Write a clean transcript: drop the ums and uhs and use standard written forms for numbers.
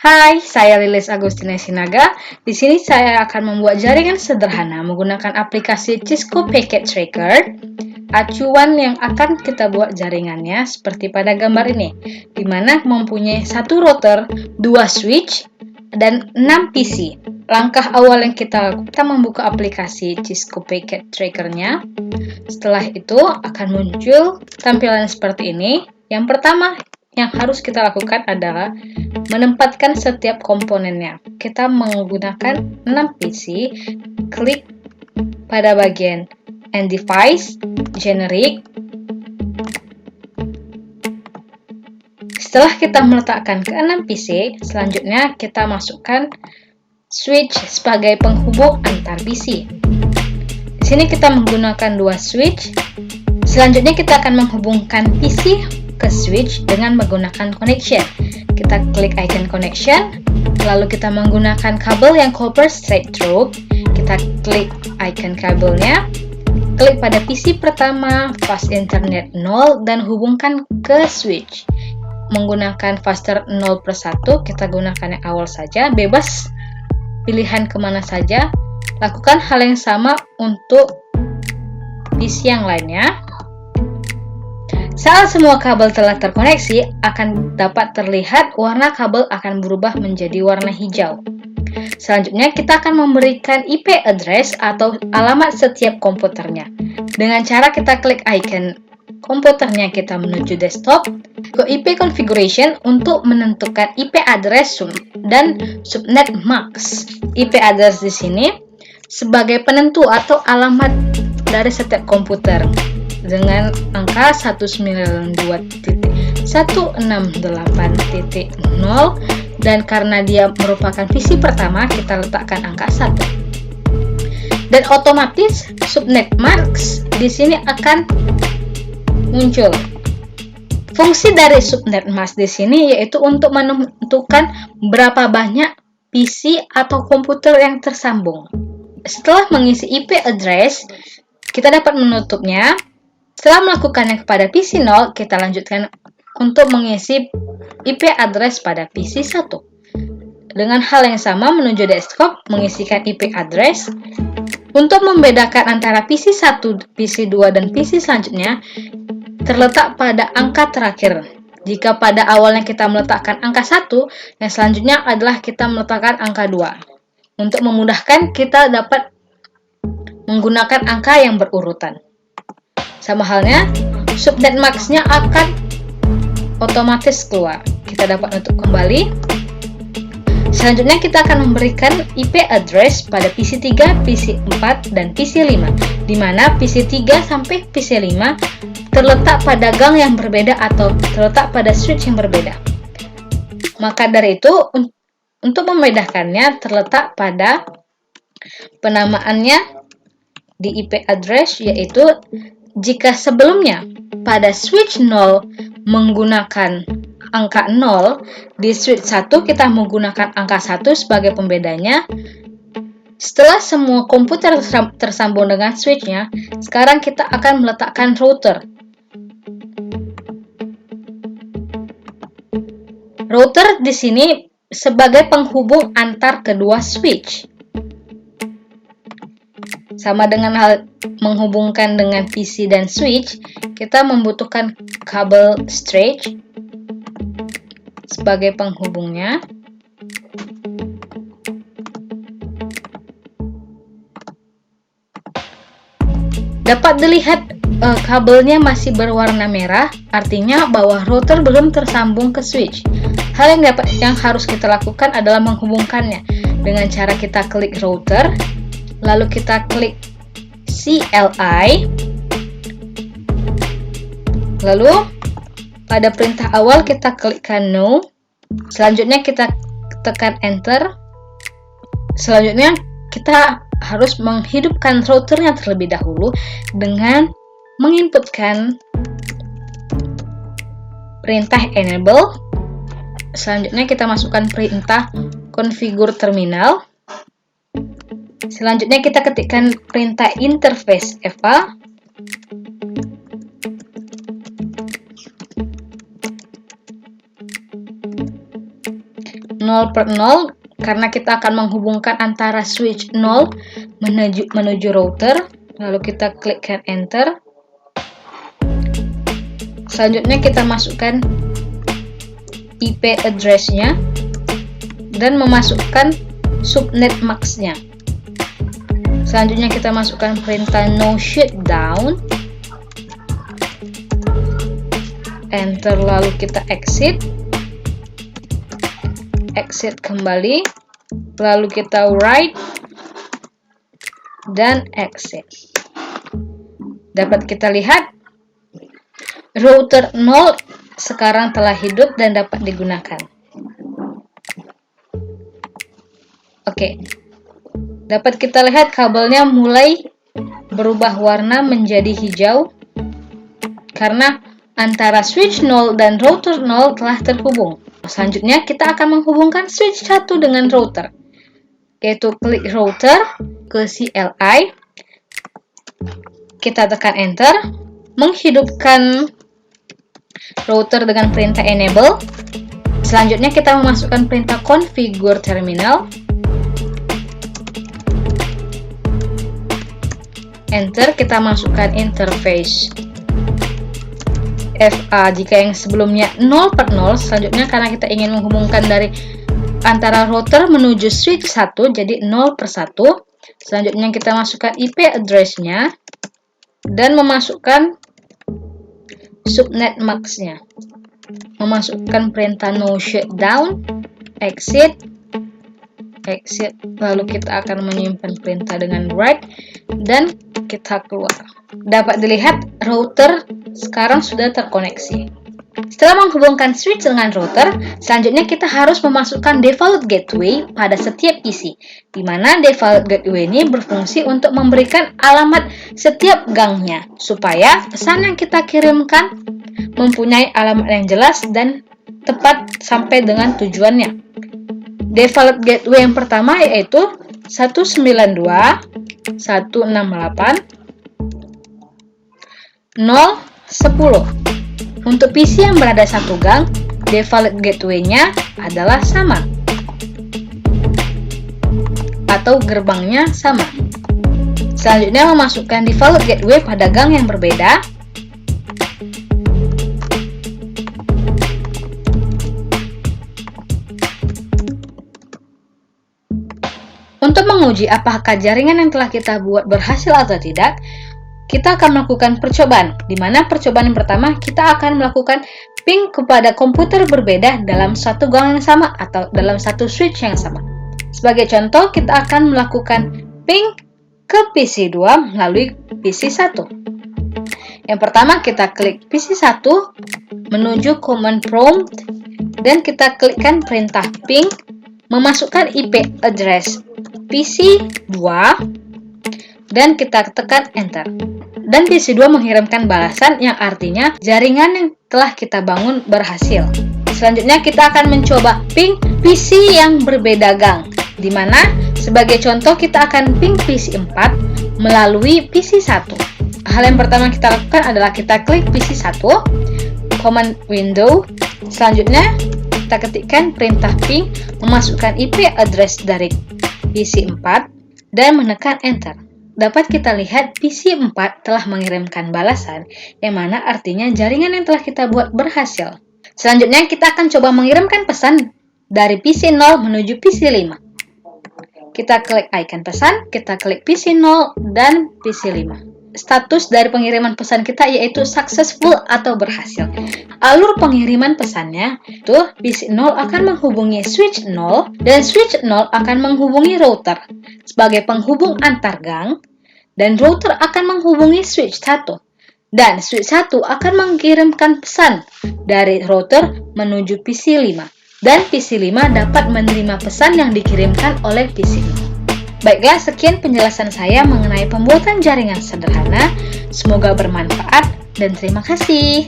Hai, saya Lilis Agustina Sinaga. Di sini saya akan membuat jaringan sederhana menggunakan aplikasi Cisco Packet Tracker. Acuan yang akan kita buat jaringannya seperti pada gambar ini, di mana mempunyai satu router, 2 switch, dan 6 PC. Langkah awal yang kita membuka aplikasi Cisco Packet Tracker-nya. Setelah itu akan muncul tampilan seperti ini. Yang pertama yang harus kita lakukan adalah menempatkan setiap komponennya. Kita menggunakan 6 PC, klik pada bagian End Device, Generic. Setelah kita meletakkan ke 6 PC, selanjutnya kita masukkan switch sebagai penghubung antar PC. Di sini kita menggunakan 2 switch. Selanjutnya kita akan menghubungkan PC ke switch dengan menggunakan connection. Kita klik icon connection, lalu kita menggunakan kabel yang copper straight through. Kita klik icon kabelnya, klik pada PC pertama, fast internet 0, dan hubungkan ke switch. Menggunakan faster 0/1, kita gunakan yang awal saja, bebas pilihan kemana saja. Lakukan hal yang sama untuk PC yang lainnya. Saat semua kabel telah terkoneksi, akan dapat terlihat warna kabel akan berubah menjadi warna hijau. Selanjutnya, kita akan memberikan IP address atau alamat setiap komputernya. Dengan cara kita klik icon komputernya, kita menuju desktop, ke IP configuration untuk menentukan IP address dan subnet max. IP address di sini sebagai penentu atau alamat dari setiap komputer dengan angka 192.168.0, dan karena dia merupakan PC pertama, kita letakkan angka 1. Dan otomatis subnet max di sini akan muncul. Fungsi dari subnet mask di sini yaitu untuk menentukan berapa banyak PC atau komputer yang tersambung. Setelah mengisi IP address, kita dapat menutupnya. Setelah melakukannya kepada PC 0, kita lanjutkan untuk mengisi IP address pada PC 1. Dengan hal yang sama, menuju desktop, mengisikan IP address. Untuk membedakan antara PC 1, PC 2, dan PC selanjutnya, terletak pada angka terakhir. Jika pada awalnya kita meletakkan angka 1, yang selanjutnya adalah kita meletakkan angka 2. Untuk memudahkan, kita dapat menggunakan angka yang berurutan. Sama halnya, subnet max-nya akan otomatis keluar. Kita dapat untuk kembali. Selanjutnya kita akan memberikan IP address pada PC 3, PC 4, dan PC 5, di mana PC 3 sampai PC 5 terletak pada gang yang berbeda atau terletak pada switch yang berbeda. Maka dari itu, untuk membedakannya terletak pada penamaannya di IP address, yaitu jika sebelumnya pada switch 0 menggunakan angka 0, di switch 1 kita menggunakan angka 1 sebagai pembedanya. Setelah semua komputer tersambung dengan switch-nya, sekarang kita akan meletakkan router. Router di sini sebagai penghubung antar kedua switch. Sama dengan hal menghubungkan dengan PC dan switch, kita membutuhkan kabel straight sebagai penghubungnya. Dapat dilihat kabelnya masih berwarna merah, artinya bahwa router belum tersambung ke switch. Hal yang harus kita lakukan adalah menghubungkannya dengan cara kita klik router, lalu kita klik CLI, lalu pada perintah awal kita klikkan no, selanjutnya kita tekan enter. Selanjutnya kita harus menghidupkan routernya terlebih dahulu dengan menginputkan perintah enable. Selanjutnya kita masukkan perintah configure terminal. Selanjutnya kita ketikkan perintah interface EVA. 0/0 karena kita akan menghubungkan antara switch 0 menuju router. Lalu kita klikkan enter. Selanjutnya kita masukkan IP address-nya dan memasukkan subnet max-nya. Selanjutnya kita masukkan perintah no shutdown. Enter, lalu kita exit kembali, lalu kita write dan exit. Dapat kita lihat router 0 sekarang telah hidup dan dapat digunakan. Oke, dapat kita lihat kabelnya mulai berubah warna menjadi hijau karena antara switch 0 dan router 0 telah terhubung. Selanjutnya kita akan menghubungkan switch 1 dengan router, yaitu klik router ke CLI, kita tekan enter, menghidupkan router dengan perintah enable. Selanjutnya kita memasukkan perintah configure terminal, enter, kita masukkan interface FA jika yang sebelumnya 0/0. Selanjutnya karena kita ingin menghubungkan dari antara router menuju switch 1 jadi 0/1. Selanjutnya kita masukkan IP address-nya dan memasukkan subnet max-nya. Memasukkan perintah no shutdown, exit, lalu kita akan menyimpan perintah dengan write dan kita keluar. Dapat dilihat router sekarang sudah terkoneksi. Setelah menghubungkan switch dengan router, selanjutnya kita harus memasukkan default gateway pada setiap PC, di mana default gateway ini berfungsi untuk memberikan alamat setiap gangnya, supaya pesan yang kita kirimkan mempunyai alamat yang jelas dan tepat sampai dengan tujuannya. Default gateway yang pertama yaitu 192.168.0.10. Untuk PC yang berada satu gang, default gateway-nya adalah sama atau gerbangnya sama. Selanjutnya memasukkan default gateway pada gang yang berbeda. Untuk menguji apakah jaringan yang telah kita buat berhasil atau tidak, kita akan melakukan percobaan, di mana percobaan yang pertama kita akan melakukan ping kepada komputer berbeda dalam satu gang yang sama atau dalam satu switch yang sama. Sebagai contoh, kita akan melakukan ping ke PC 2 melalui PC 1. Yang pertama kita klik PC 1, menuju command prompt, dan kita klikkan perintah ping, memasukkan IP address PC 2, dan kita tekan enter. Dan PC 2 mengirimkan balasan yang artinya jaringan yang telah kita bangun berhasil. Selanjutnya kita akan mencoba ping PC yang berbeda gang, di mana sebagai contoh kita akan ping PC 4 melalui PC 1. Hal yang pertama kita lakukan adalah kita klik PC 1, command window, selanjutnya kita ketikkan perintah ping, memasukkan IP address dari PC 4 dan menekan enter. Dapat kita lihat PC 4 telah mengirimkan balasan, yang mana artinya jaringan yang telah kita buat berhasil. Selanjutnya kita akan coba mengirimkan pesan dari PC 0 menuju PC 5. Kita klik icon pesan, kita klik PC 0 dan PC 5. Status dari pengiriman pesan kita yaitu successful atau berhasil. Alur pengiriman pesannya itu PC 0 akan menghubungi switch 0 dan switch 0 akan menghubungi router sebagai penghubung antar gang, dan router akan menghubungi switch 1 dan switch 1 akan mengirimkan pesan dari router menuju PC 5 dan PC 5 dapat menerima pesan yang dikirimkan oleh PC 0. Baiklah, sekian penjelasan saya mengenai pembuatan jaringan sederhana. Semoga bermanfaat dan terima kasih.